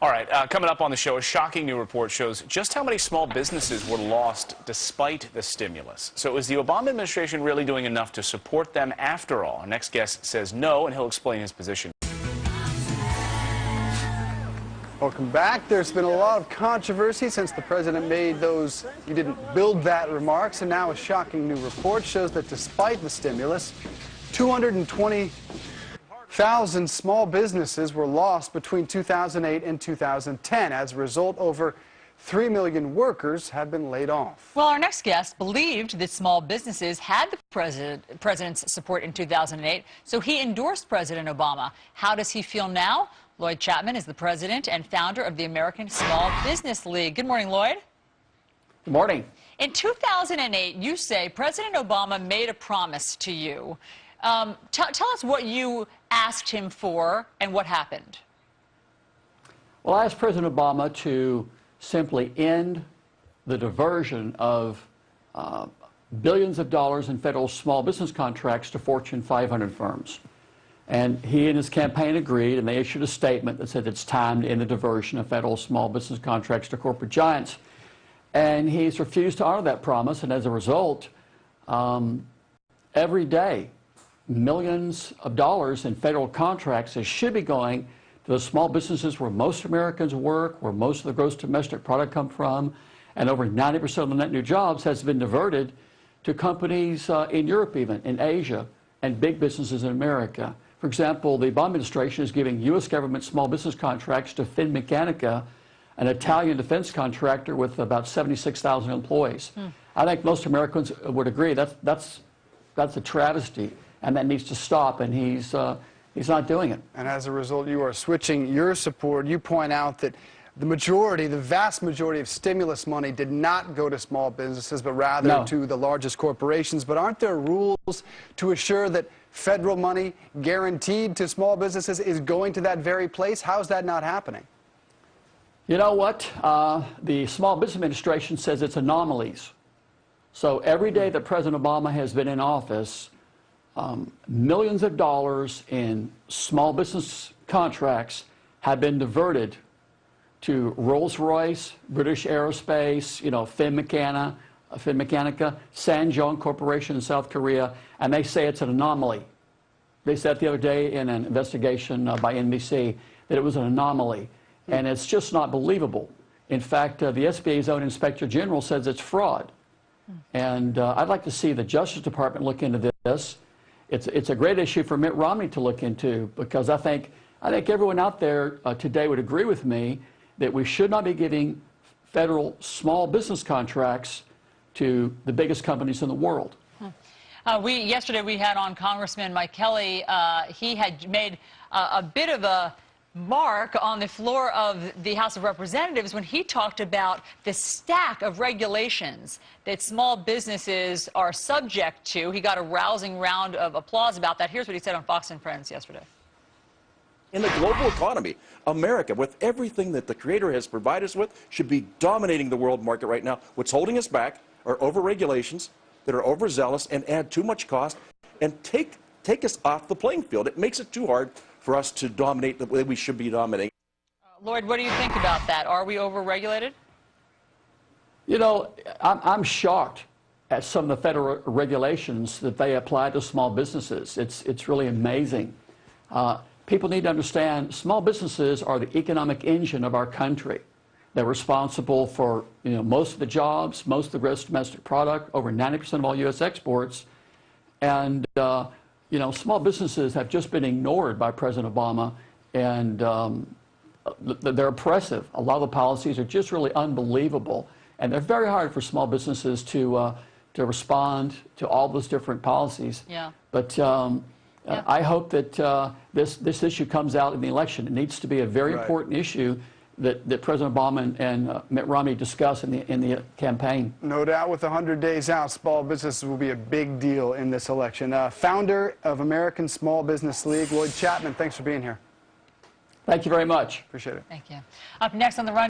All right, coming up on the show, a shocking new report shows just how many small businesses were lost despite the stimulus. So is the Obama administration really doing enough to support them after all? Our next guest says no, and he'll explain his position. Welcome back. There's been a lot of controversy since the president made those "you didn't build that" remarks, and now a shocking new report shows that despite the stimulus, 220,000 small businesses were lost between 2008 and 2010. As a result, over 3 million workers have been laid off. Well, our next guest believed that small businesses had the president's support in 2008, so he endorsed President Obama. How does he feel now? Lloyd Chapman is the president and founder of the American Small Business League. Good morning, Lloyd. Good morning. In 2008, you say President Obama made a promise to you. Tell us what you asked him for and what happened. Well, I asked President Obama to simply end the diversion of billions of dollars in federal small business contracts to Fortune 500 firms. And he and his campaign agreed, and they issued a statement that said it's time to end the diversion of federal small business contracts to corporate giants. And he's refused to honor that promise, and as a result, every day, millions of dollars in federal contracts that should be going to the small businesses where most Americans work, where most of the gross domestic product come from, and over 90% of the net new jobs has been diverted to companies in Europe, even in Asia, and big businesses in America. For example, the Obama administration is giving U.S. government small business contracts to Finmeccanica, an Italian defense contractor with about 76,000 employees. I think most Americans would agree that's a travesty, and that needs to stop, and he's not doing it. And as a result, you are switching your support. You point out that the vast majority of stimulus money did not go to small businesses, but rather to the largest corporations. But aren't there rules to assure that federal money guaranteed to small businesses is going to that very place? How is that not happening? You know what? The Small Business Administration says it's anomalies. So every day that President Obama has been in office, millions of dollars in small business contracts have been diverted to Rolls-Royce, British Aerospace, Finmeccanica, Sanjong Corporation in South Korea, and they say it's an anomaly. They said the other day in an investigation by NBC that it was an anomaly, and it's just not believable. In fact, the SBA's own Inspector General says it's fraud. And I'd like to see the Justice Department look into this. It's a great issue for Mitt Romney to look into, because I think everyone out there today would agree with me that we should not be giving federal small business contracts to the biggest companies in the world. Yesterday we had on Congressman Mike Kelly. He had made a bit of a mark on the floor of the House of Representatives when he talked about the stack of regulations that small businesses are subject to. He got a rousing round of applause about that. Here's what he said on Fox and Friends yesterday. In the global economy, America, with everything that the Creator has provided us with, should be dominating the world market right now. What's holding us back are over-regulations that are overzealous and add too much cost and take us off the playing field. It makes it too hard for us to dominate the way we should be dominating. Lloyd, what do you think about that? Are we over-regulated? You know, I'm shocked at some of the federal regulations that they apply to small businesses. It's really amazing. People need to understand small businesses are the economic engine of our country. They're responsible for most of the jobs, most of the gross domestic product, over 90% of all U.S. exports. And small businesses have just been ignored by President Obama, and they're oppressive. A lot of the policies are just really unbelievable, and they're very hard for small businesses to respond to all those different policies. Yeah. But I hope that this issue comes out in the election. It needs to be a very important issue that President Obama and Mitt Romney discuss in the campaign. No doubt, with 100 days out, small businesses will be a big deal in this election. Founder of American Small Business League, Lloyd Chapman, thanks for being here. Thank you very much. Appreciate it. Thank you. Up next on The Run.